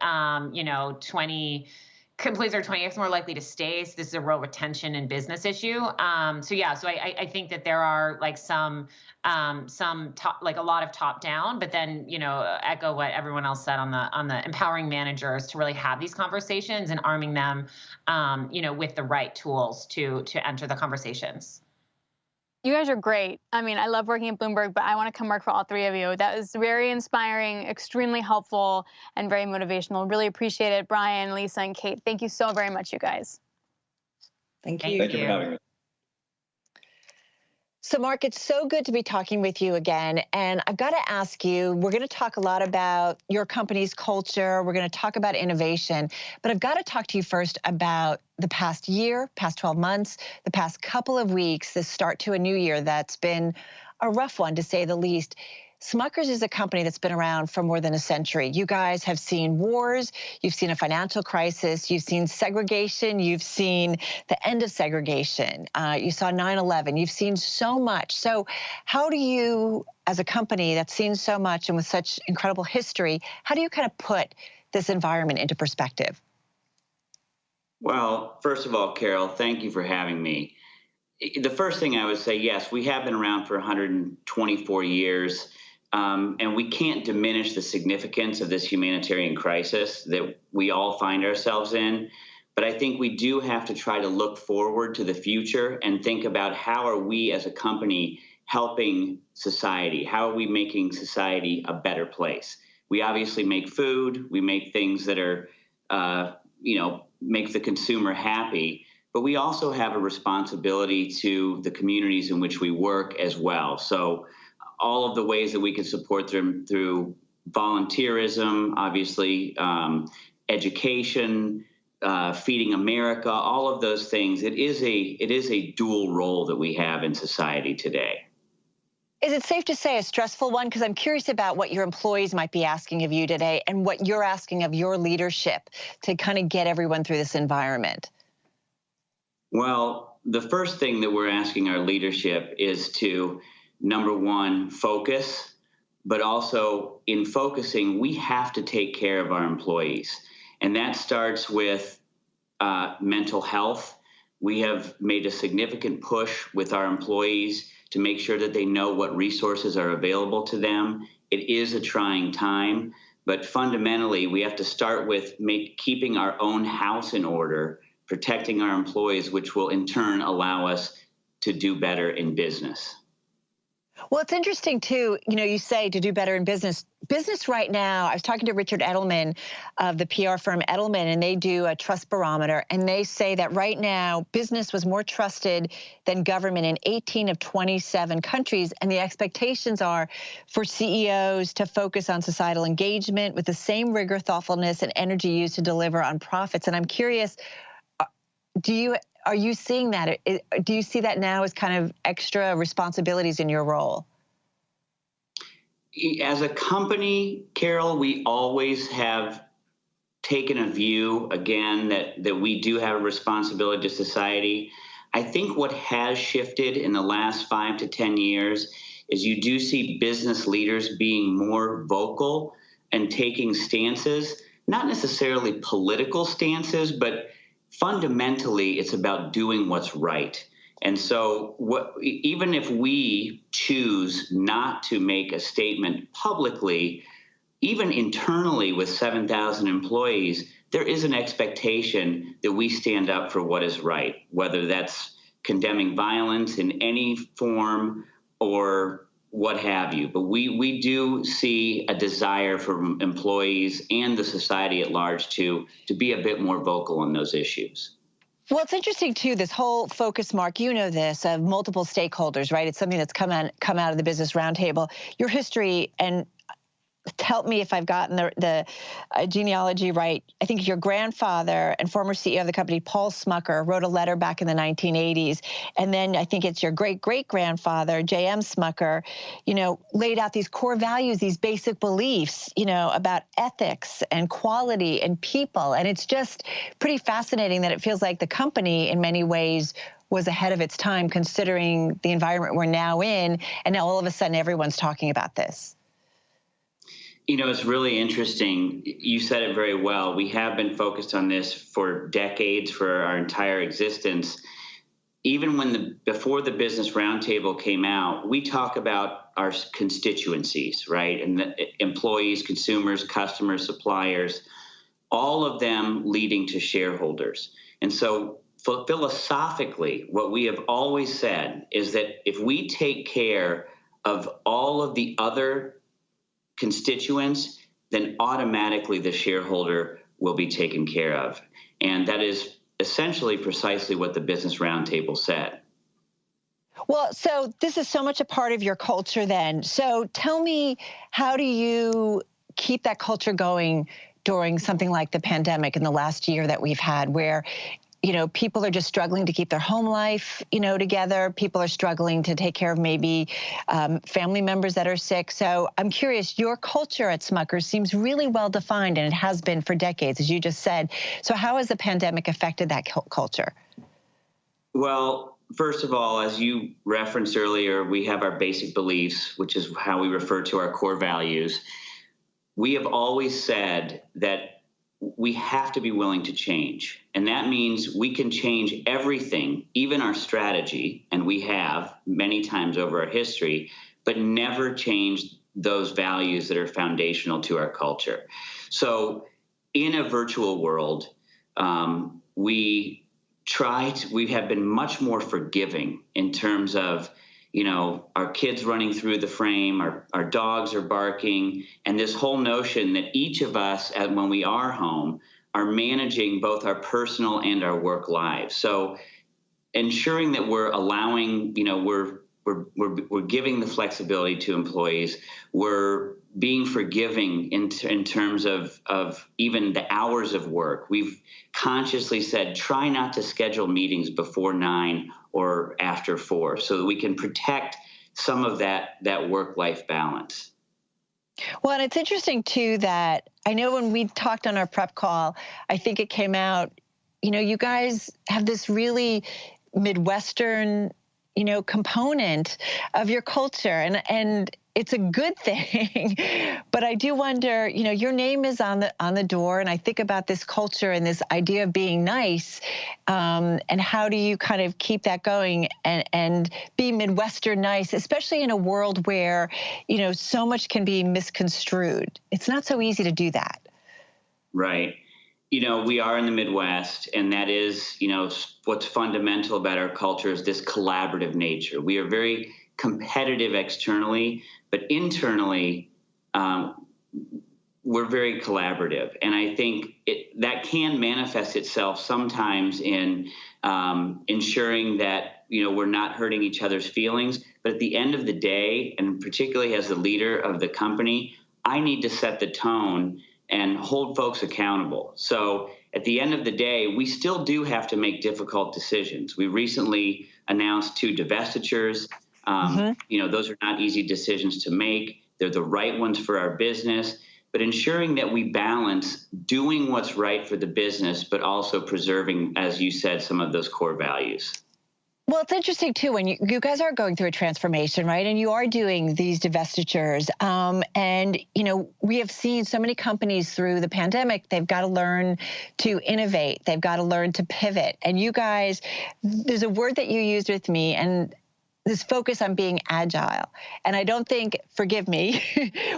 employees are 20x more likely to stay. So this is a real retention and business issue. So I think that there are like some top, like a lot of top down, but then, echo what everyone else said on the empowering managers to really have these conversations and arming them, with the right tools to enter the conversations. You guys are great. I mean, I love working at Bloomberg, but I want to come work for all three of you. That was very inspiring, extremely helpful, and very motivational. Really appreciate it. Brian, Lisa, and Kate, thank you so very much, you guys. Thank you. Thank you for having me. So, Mark, it's so good to be talking with you again. And I've got to ask you, we're going to talk a lot about your company's culture. We're going to talk about innovation. But I've got to talk to you first about the past year, past 12 months, the past couple of weeks, the start to a new year that's been a rough one, to say the least. Smucker's is a company that's been around for more than a century. You guys have seen wars, you've seen a financial crisis, you've seen segregation, you've seen the end of segregation, you saw 9/11, you've seen so much. So how do you, as a company that's seen so much and with such incredible history, how do you kind of put this environment into perspective? Well, first of all, Carol, thank you for having me. The first thing I would say, yes, we have been around for 124 years. And we can't diminish the significance of this humanitarian crisis that we all find ourselves in. But I think we do have to try to look forward to the future and think about how are we as a company helping society? How are we making society a better place? We obviously make food. We make things that are, make the consumer happy. But we also have a responsibility to the communities in which we work as well. So all of the ways that we can support them through volunteerism, obviously, education, feeding America, all of those things. It is a dual role that we have in society today. Is it safe to say a stressful one? Because I'm curious about what your employees might be asking of you today and what you're asking of your leadership to kind of get everyone through this environment. Well, the first thing that we're asking our leadership is to, number one, focus, but also in focusing, we have to take care of our employees. And that starts with mental health. We have made a significant push with our employees to make sure that they know what resources are available to them. It is a trying time, but fundamentally, we have to start with keeping our own house in order, protecting our employees, which will in turn allow us to do better in business. Well, it's interesting too, you say to do better in business. Business right now, I was talking to Richard Edelman of the PR firm Edelman, and they do a trust barometer, and they say that right now, business was more trusted than government in 18 of 27 countries, and the expectations are for CEOs to focus on societal engagement with the same rigor, thoughtfulness, and energy used to deliver on profits. And I'm curious, are you seeing that? Do you see that now as kind of extra responsibilities in your role? As a company, Carol, we always have taken a view, again, that we do have a responsibility to society. I think what has shifted in the last 5 to 10 years is you do see business leaders being more vocal and taking stances, not necessarily political stances, but fundamentally it's about doing what's right. And so even if we choose not to make a statement publicly, even internally with 7,000 employees, there is an expectation that we stand up for what is right, whether that's condemning violence in any form or what have you. But we do see a desire from employees and the society at large to be a bit more vocal on those issues. Well, it's interesting, too, this whole focus, Mark, this, of multiple stakeholders, right? It's something that's come out of the Business Roundtable. Your history, and help me if I've gotten the genealogy right. I think your grandfather and former CEO of the company, Paul Smucker, wrote a letter back in the 1980s. And then I think it's your great-great-grandfather, J.M. Smucker, laid out these core values, these basic beliefs, about ethics and quality and people. And it's just pretty fascinating that it feels like the company, in many ways, was ahead of its time, considering the environment we're now in. And now all of a sudden, everyone's talking about this. It's really interesting. You said it very well. We have been focused on this for decades, for our entire existence. Even before the Business Roundtable came out, we talk about our constituencies, right? And the employees, consumers, customers, suppliers, all of them leading to shareholders. And so philosophically, what we have always said is that if we take care of all of the other constituents, then automatically the shareholder will be taken care of. And that is essentially precisely what the Business Roundtable said. Well, so this is so much a part of your culture then. So tell me, how do you keep that culture going during something like the pandemic in the last year that we've had, where people are just struggling to keep their home life, together. People are struggling to take care of maybe family members that are sick. So I'm curious, your culture at Smucker seems really well defined, and it has been for decades, as you just said. So how has the pandemic affected that culture? Well, first of all, as you referenced earlier, we have our basic beliefs, which is how we refer to our core values. We have always said that we have to be willing to change. And that means we can change everything, even our strategy, and we have many times over our history, but never change those values that are foundational to our culture. So in a virtual world, we have been much more forgiving in terms of our kids running through the frame, our dogs are barking, and this whole notion that each of us, when we are home, are managing both our personal and our work lives. So ensuring that we're allowing, we're giving the flexibility to employees, we're being forgiving in terms of even the hours of work. We've consciously said, try not to schedule meetings before 9 or after 4, so that we can protect some of that work-life balance. Well, and it's interesting, too, that I know when we talked on our prep call, I think it came out, you guys have this really Midwestern, component of your culture, and it's a good thing. But I do wonder, your name is on the door, and I think about this culture and this idea of being nice, and how do you kind of keep that going and be Midwestern nice, especially in a world where, so much can be misconstrued. It's not so easy to do that. Right. We are in the Midwest, and that is, what's fundamental about our culture is this collaborative nature. We are very competitive externally, but internally, we're very collaborative. And I think that can manifest itself sometimes in ensuring that, we're not hurting each other's feelings. But at the end of the day, and particularly as the leader of the company, I need to set the tone and hold folks accountable. So at the end of the day, we still do have to make difficult decisions. We recently announced 2 divestitures. Those are not easy decisions to make. They're the right ones for our business, but ensuring that we balance doing what's right for the business, but also preserving, as you said, some of those core values. Well, it's interesting, too, when you guys are going through a transformation, right? And you are doing these divestitures. We have seen so many companies through the pandemic, they've got to learn to innovate. They've got to learn to pivot. And you guys, there's a word that you used with me, and this focus on being agile. And I don't think, forgive me,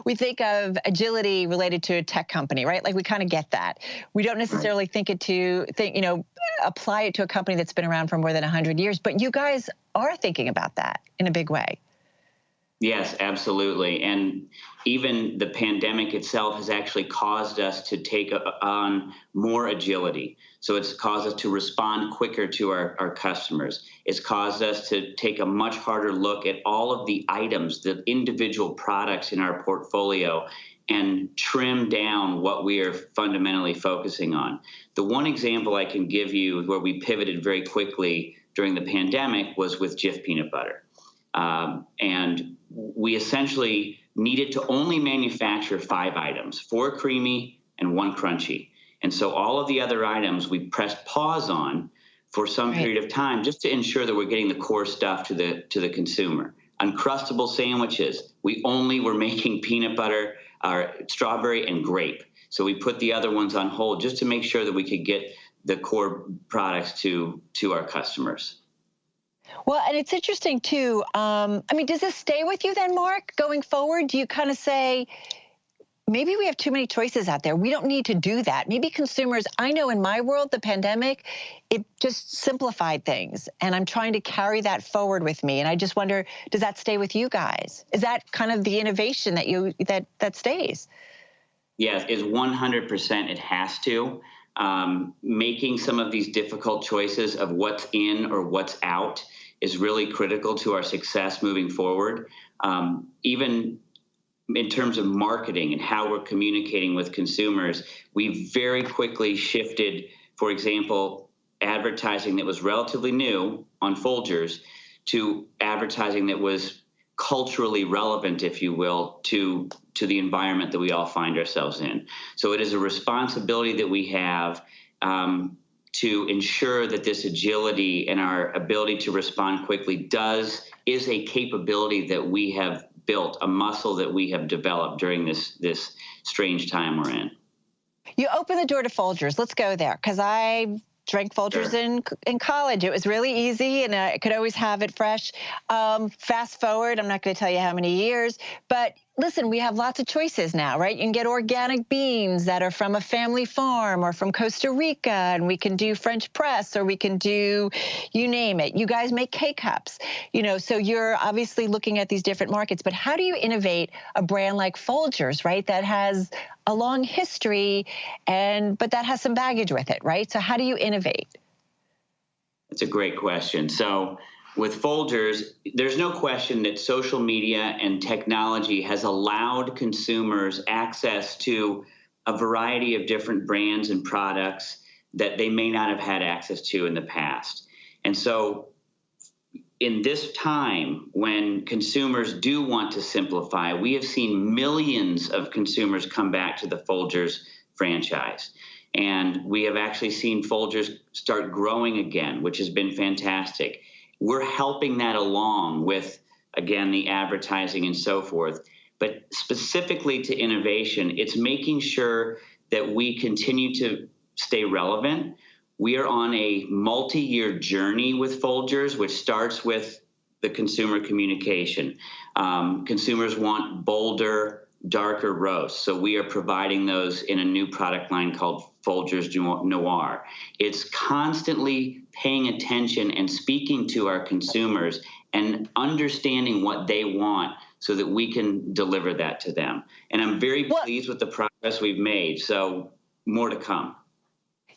we think of agility related to a tech company, right? Like we kind of get that. We don't necessarily apply it to a company that's been around for more than 100 years, but you guys are thinking about that in a big way. Yes, absolutely. And even the pandemic itself has actually caused us to take on more agility. So it's caused us to respond quicker to our customers. It's caused us to take a much harder look at all of the items, the individual products in our portfolio, and trim down what we are fundamentally focusing on. The one example I can give you where we pivoted very quickly during the pandemic was with Jif peanut butter. And we essentially needed to only manufacture 5 items, 4 creamy and 1 crunchy. And so all of the other items we pressed pause on for some period of time just to ensure that we're getting the core stuff to the consumer. Uncrustable sandwiches, we only were making peanut butter, strawberry, and grape. So we put the other ones on hold just to make sure that we could get the core products to our customers. Well, and it's interesting, too. Does this stay with you then, Mark, going forward? Do you kind of say, maybe we have too many choices out there. We don't need to do that. Maybe consumers, I know in my world, the pandemic, it just simplified things. And I'm trying to carry that forward with me. And I just wonder, does that stay with you guys? Is that kind of the innovation that stays? Yes, it's 100%. It has to. Making some of these difficult choices of what's in or what's out is really critical to our success moving forward. Even in terms of marketing and how we're communicating with consumers, we very quickly shifted, for example, advertising that was relatively new on Folgers to advertising that was culturally relevant, if you will, to the environment that we all find ourselves in. So it is a responsibility that we have to ensure that this agility and our ability to respond quickly is a capability that we have built, a muscle that we have developed during this strange time we're in. You open the door to Folgers. Let's go there, because I drank Folgers in college. It was really easy, and I could always have it fresh. Fast forward, I'm not going to tell you how many years, but listen, we have lots of choices now, right? You can get organic beans that are from a family farm or from Costa Rica, and we can do French press, or we can do, you name it. You guys make K-Cups, so you're obviously looking at these different markets, but how do you innovate a brand like Folgers, right, that has a long history, but that has some baggage with it, right? So how do you innovate? That's a great question. So with Folgers, there's no question that social media and technology has allowed consumers access to a variety of different brands and products that they may not have had access to in the past. And so in this time when consumers do want to simplify, we have seen millions of consumers come back to the Folgers franchise. And we have actually seen Folgers start growing again, which has been fantastic. We're helping that along with, again, the advertising and so forth. But specifically to innovation, it's making sure that we continue to stay relevant. We are on a multi-year journey with Folgers, which starts with the consumer communication. Consumers want bolder, darker roasts. So we are providing those in a new product line called Folgers Noir. It's constantly paying attention and speaking to our consumers and understanding what they want so that we can deliver that to them. And I'm very pleased with the progress we've made. So more to come.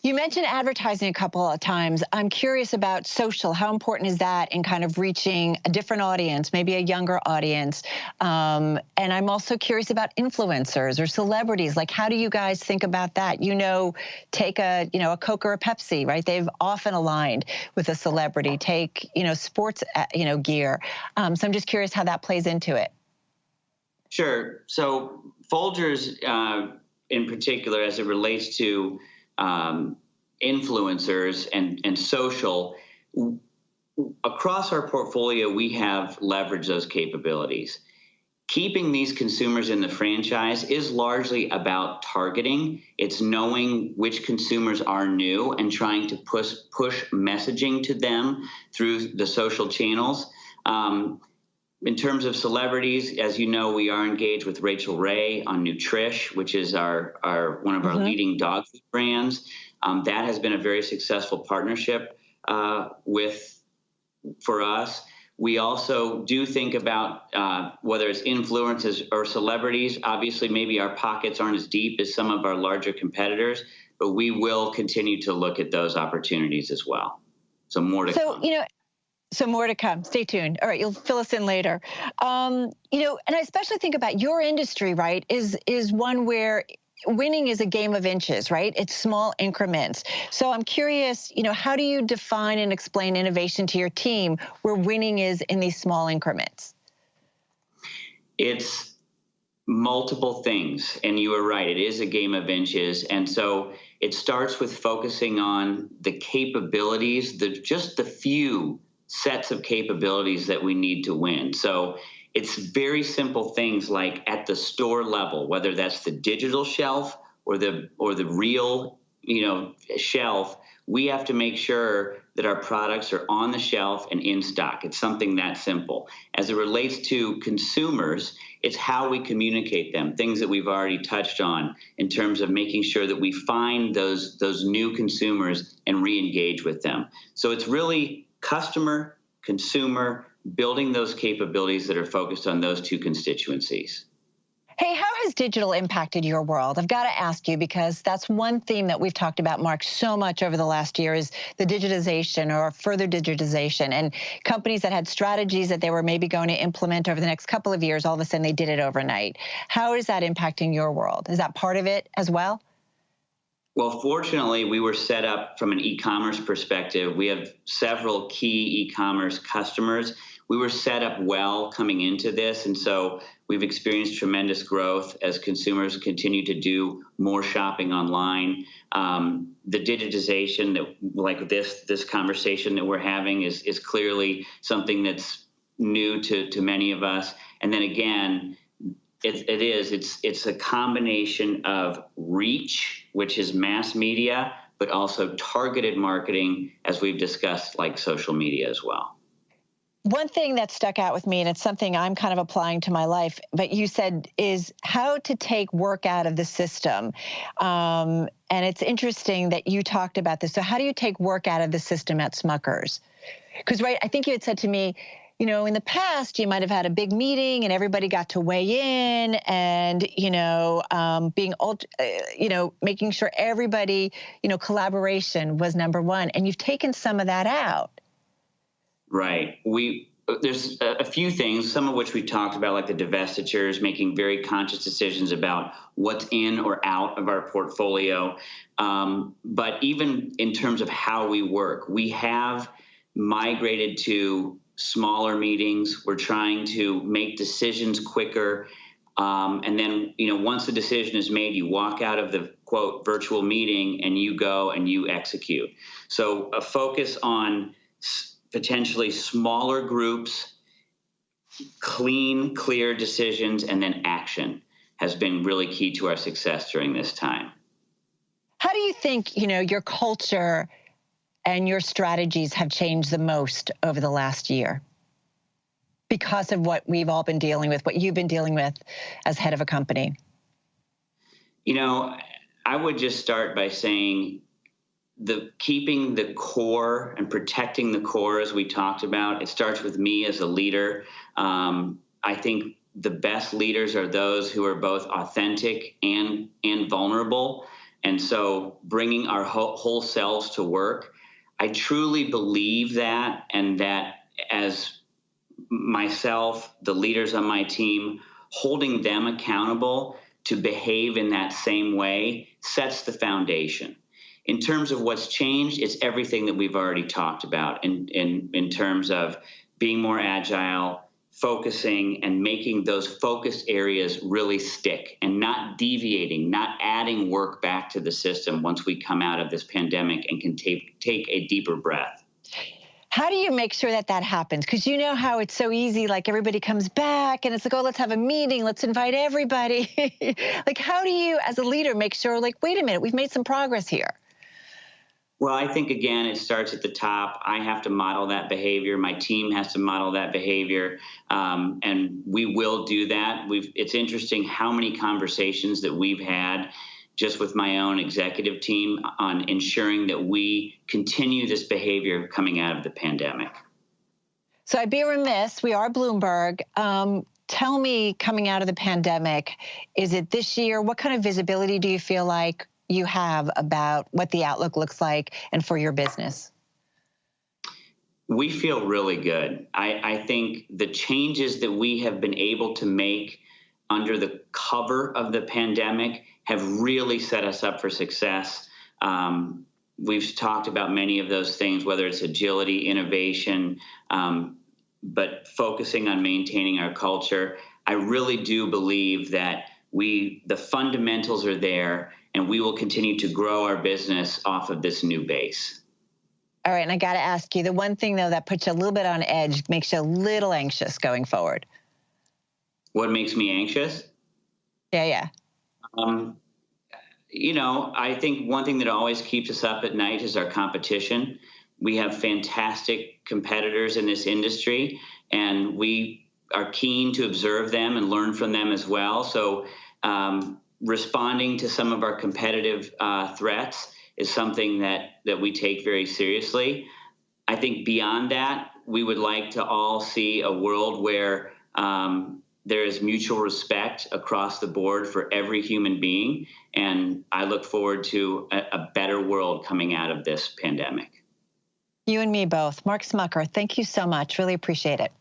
You mentioned advertising a couple of times. I'm curious about social. How important is that in kind of reaching a different audience, maybe a younger audience? And I'm also curious about influencers or celebrities. Like, how do you guys think about that? Take a Coke or a Pepsi, right? They've often aligned with a celebrity. Take, sports, gear. So I'm just curious how that plays into it. Sure. So Folgers, in particular, as it relates to influencers and social, across our portfolio, we have leveraged those capabilities. Keeping these consumers in the franchise is largely about targeting. It's knowing which consumers are new and trying to push messaging to them through the social channels. In terms of celebrities, as you know, we are engaged with Rachel Ray on Nutrish, which is one of our leading dog food brands. That has been a very successful partnership for us. We also do think about whether it's influencers or celebrities. Obviously, maybe our pockets aren't as deep as some of our larger competitors, but we will continue to look at those opportunities as well. So more to come. So more to come. Stay tuned. All right, you'll fill us in later. And I especially think about your industry, right, is one where winning is a game of inches, right? It's small increments. So I'm curious, how do you define and explain innovation to your team where winning is in these small increments? It's multiple things, and you are right. It is a game of inches. And so it starts with focusing on the capabilities, just the few sets of capabilities that we need to win. So it's very simple things like at the store level, whether that's the digital shelf or the real, shelf, we have to make sure that our products are on the shelf and in stock. It's something that simple. As it relates to consumers, it's how we communicate them, things that we've already touched on in terms of making sure that we find those new consumers and re-engage with them. So it's really customer, consumer, building those capabilities that are focused on those two constituencies. Hey, how has digital impacted your world? I've got to ask you, because that's one theme that we've talked about, Mark, so much over the last year is the digitization or further digitization. And companies that had strategies that they were maybe going to implement over the next couple of years, all of a sudden they did it overnight. How is that impacting your world? Is that part of it as well? Well, fortunately, we were set up from an e-commerce perspective. We have several key e-commerce customers. We were set up well coming into this, and so we've experienced tremendous growth as consumers continue to do more shopping online. The digitization that, like this conversation that we're having, is clearly something that's new to many of us. And then again, it's a combination of reach, which is mass media, but also targeted marketing, as we've discussed, like social media as well. One thing that stuck out with me, and it's something I'm kind of applying to my life, but you said, is how to take work out of the system. And it's interesting that you talked about this. So how do you take work out of the system at Smucker's? Because, right, I think you had said to me, in the past, you might have had a big meeting and everybody got to weigh in and, making sure everybody, collaboration was number one. And you've taken some of that out. Right. There's a few things, some of which we talked about, like the divestitures, making very conscious decisions about what's in or out of our portfolio. But even in terms of how we work, we have migrated to smaller meetings. We're trying to make decisions quicker. And then, once the decision is made, you walk out of the, quote, virtual meeting and you go and you execute. So a focus on potentially smaller groups, clean, clear decisions, and then action has been really key to our success during this time. How do you think, your culture and your strategies have changed the most over the last year because of what we've all been dealing with, what you've been dealing with as head of a company? I would just start by saying keeping the core and protecting the core, as we talked about, it starts with me as a leader. I think the best leaders are those who are both authentic and vulnerable. And so bringing our whole selves to work, I truly believe that, and that as myself, the leaders on my team, holding them accountable to behave in that same way sets the foundation. In terms of what's changed, it's everything that we've already talked about in terms of being more agile, focusing, and making those focused areas really stick, and not deviating, not adding work back to the system once we come out of this pandemic and can take a deeper breath. How do you make sure that happens? Because you know how it's so easy, like everybody comes back and it's like, oh, let's have a meeting, let's invite everybody. Like, how do you, as a leader, make sure, like, wait a minute, we've made some progress here? Well, I think, again, it starts at the top. I have to model that behavior. My team has to model that behavior, and we will do that. It's interesting how many conversations that we've had just with my own executive team on ensuring that we continue this behavior coming out of the pandemic. So I'd be remiss, we are Bloomberg. Tell me, coming out of the pandemic, is it this year? What kind of visibility do you feel like you have about what the outlook looks like and for your business? We feel really good. I think the changes that we have been able to make under the cover of the pandemic have really set us up for success. We've talked about many of those things, whether it's agility, innovation, but focusing on maintaining our culture. I really do believe that the fundamentals are there, and we will continue to grow our business off of this new base. All right, and I got to ask you, the one thing, though, that puts you a little bit on edge, makes you a little anxious going forward. What makes me anxious? Yeah. I think one thing that always keeps us up at night is our competition. We have fantastic competitors in this industry, and we are keen to observe them and learn from them as well. So responding to some of our competitive threats is something that we take very seriously. I think beyond that, we would like to all see a world where there is mutual respect across the board for every human being, and I look forward to a better world coming out of this pandemic. You and me both. Mark Smucker, thank you so much. Really appreciate it.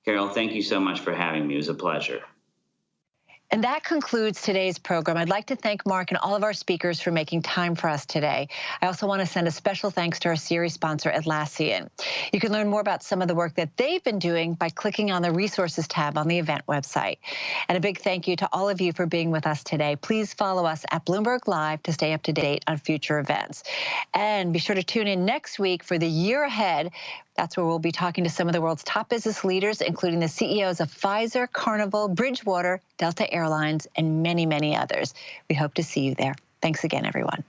Carol, thank you so much for having me. It was a pleasure. And that concludes today's program. I'd like to thank Mark and all of our speakers for making time for us today. I also want to send a special thanks to our series sponsor, Atlassian. You can learn more about some of the work that they've been doing by clicking on the Resources tab on the event website. And a big thank you to all of you for being with us today. Please follow us at Bloomberg Live to stay up to date on future events. And be sure to tune in next week for the year ahead. That's where we'll be talking to some of the world's top business leaders, including the CEOs of Pfizer, Carnival, Bridgewater, Delta Airlines, and many, many others. We hope to see you there. Thanks again, everyone.